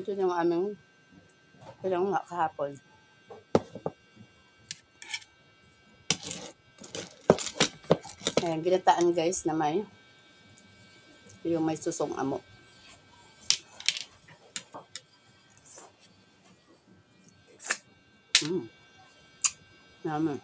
Ito yung aming pinanguha kahapon. Ayan, ginataan guys na may susong amo. Naman.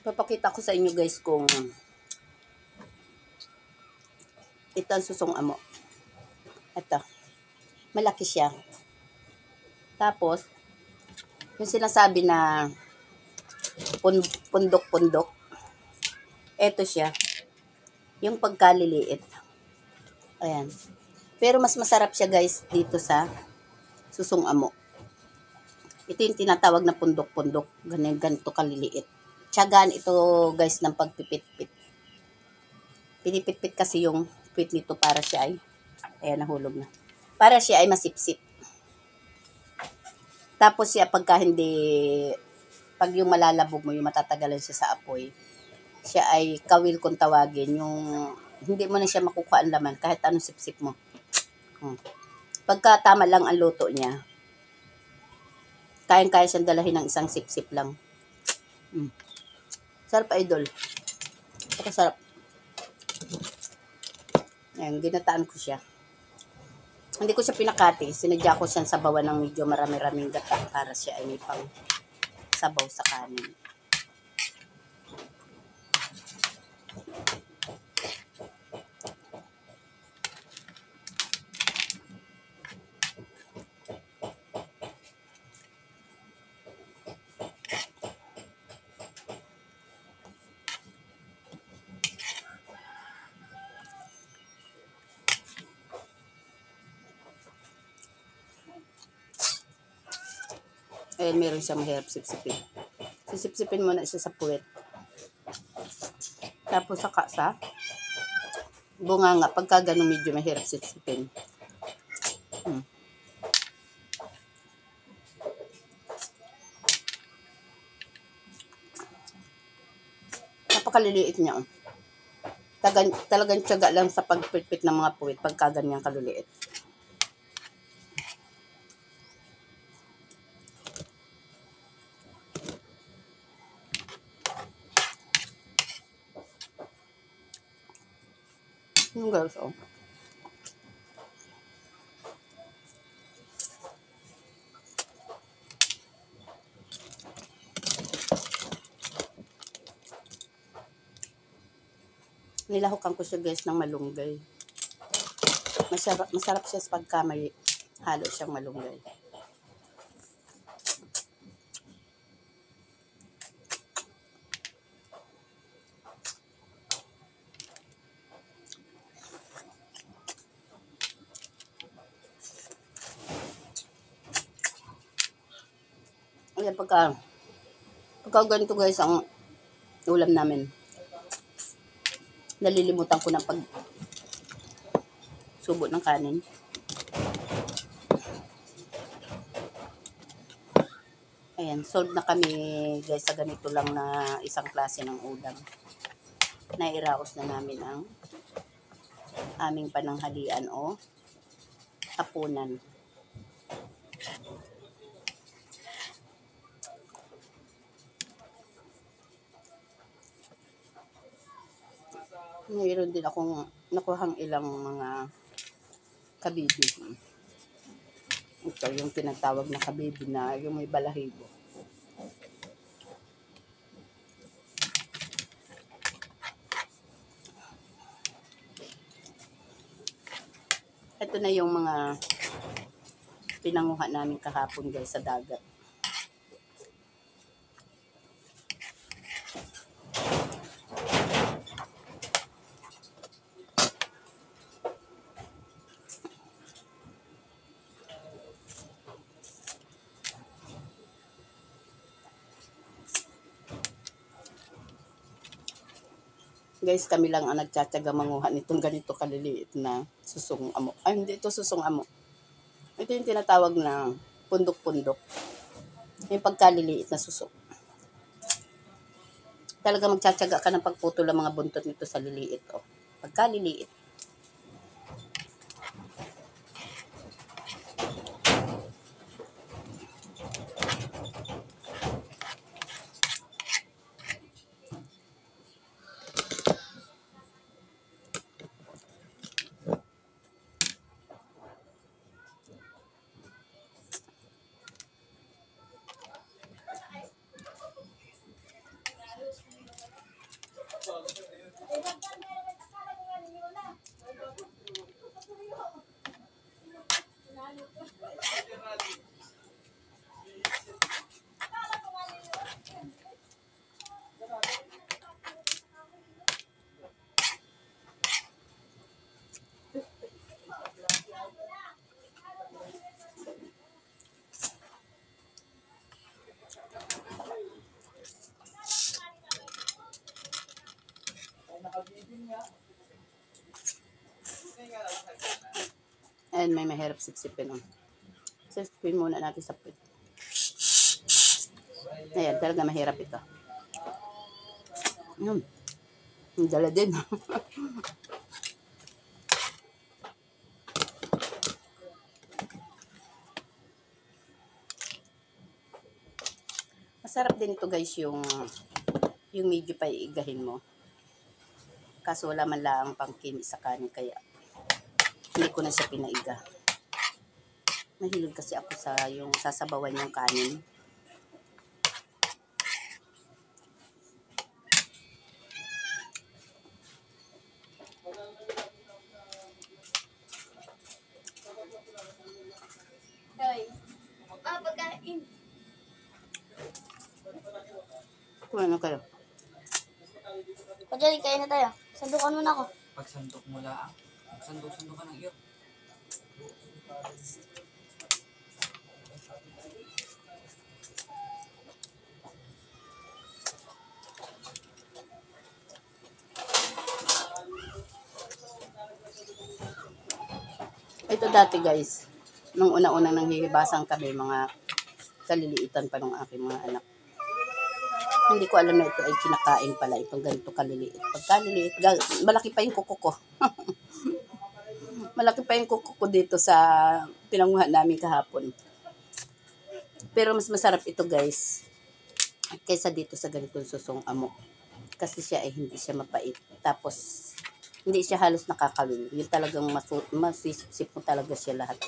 Papakita ko sa inyo guys kung ito ang susong amo. Ito. Malaki siya. Tapos, yung sinasabi na pundok-pundok, ito siya. Yung pagkaliliit. Ayan. Pero mas masarap siya guys dito sa susong amo. Ito yung tinatawag na pundok-pundok. Ganito kaliliit. Tiyagaan ito guys ng pagpipit-pit. Pinipit-pit kasi yung pit nito para siya ay, ayan, nahulog na. Para siya ay masipsip. Tapos siya pagka hindi, pag yung malalabog mo, yung matatagalan siya sa apoy, siya ay kawil kung tawagin. Yung hindi mo na siya makukuha ang laman kahit anong sipsip mo. Pagka tama lang ang luto niya, kayang-kaya siyang dalahin ng isang sip-sip lang. Sarap idol. Sarap. Ayan, ginataan ko siya. Hindi ko siya pinakati. Sinadya ko siyang sabawan ng medyo marami-raming gata para siya ay may pang sabaw sa kanin. Ayan, meron siyang mahirap sipsipin. Sisipsipin mo na siya sa puwet. Tapos saka sa bunganga. Pagka ganun medyo mahirap sipsipin. Napakaliliit niya. Talagang tiyaga lang sa pagpitpit ng mga puwit pagka ganyan kaliliit. Yung girls, oh. Nilahukan ko siya guys ng malunggay. Masarap siya pagka may halo siyang malunggay. Ayan, pagka ganito guys ang ulam namin. Nalilimutan ko ng pag subo ng kanin. Ayan, solve na kami guys sa ganito lang na isang klase ng ulam. Nairaos na namin ang aming pananghalian o hapunan. Mayroon din akong nakuhang ilang mga kabibi. Ito yung tinatawag na kabibi na yung may balahibo. Ito na yung mga pinanguha namin kahapon guys sa dagat. Guys, kami lang ang nagtsatsaga manguha nitong ganito kaliliit na susong amo. Ay, hindi ito susong amo. Ito yung tinatawag na pundok-pundok. Yung pagkaliliit na susong. Talaga magtsatsaga ka ng pagputol ng mga buntot nito sa liliit. Oh. Pagkaliliit. Ayan, may mahirap sipsipin. Oh. Sipsipin muna natin sa pit. Ayan, talaga mahirap ito. Ang dala din. Masarap din ito guys yung medyo pa iigahin mo. Kaso wala man lang pangkin sa kanin kaya hindi ko na siya pinaiga. Mahilig kasi ako sa yung sasabawan yung kanin. Pagkain. Kumain na kayo. Pagkain, kain na tayo. Sandukan mo na ako. Pagsandok mo lang. Sandok-sandok ka ng iyo. Ito dati guys, nung una-una nang hihibasan kami, mga kaliliitan pa ng aking mga anak. Hindi ko alam na ito ay kinakain pala itong ganito kaliliit. Pagkaliliit, malaki pa yung kuko ko. Malaki pa yung kuko ko dito sa pinanguhan namin kahapon. Pero mas masarap ito guys, kaysa dito sa ganitong susong amo. Kasi siya ay hindi siya mapait. Tapos, hindi siya halos nakakawin. Yung talagang masisip mo talaga siya lahat.